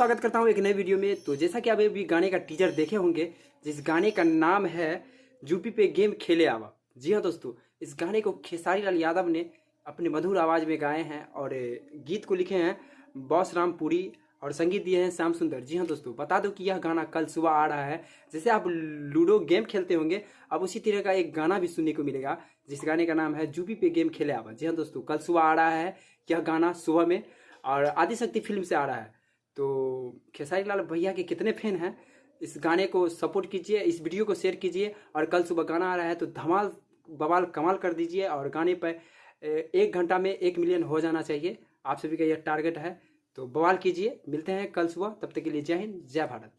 स्वागत करता हूँ एक नए वीडियो में। तो जैसा कि आप अभी गाने का टीजर देखे होंगे, जिस गाने का नाम है यूपी पे गेम खेले आवा। जी हाँ दोस्तों, इस गाने को खेसारी लाल यादव ने अपने मधुर आवाज़ में गाए हैं और गीत को लिखे हैं बॉस रामपुरी और संगीत दिए हैं श्याम सुंदर। जी हाँ दोस्तों, बता दो कि यह गाना कल सुबह आ रहा है। जैसे आप लूडो गेम खेलते होंगे, अब उसी तरह का एक गाना भी सुनने को मिलेगा, जिस गाने का नाम है यूपी पे गेम खेले आवा। जी हाँ दोस्तों, कल सुबह आ रहा है यह गाना सुबह में, और आदिशक्ति फिल्म से आ रहा है। तो खेसारी लाल भैया के कितने फैन हैं, इस गाने को सपोर्ट कीजिए, इस वीडियो को शेयर कीजिए। और कल सुबह गाना आ रहा है तो धमाल बवाल कमाल कर दीजिए। और गाने पर 1 घंटा में 1 मिलियन हो जाना चाहिए, आप सभी का यह टारगेट है। तो बवाल कीजिए, मिलते हैं कल सुबह, तब तक के लिए जय हिंद जय भारत।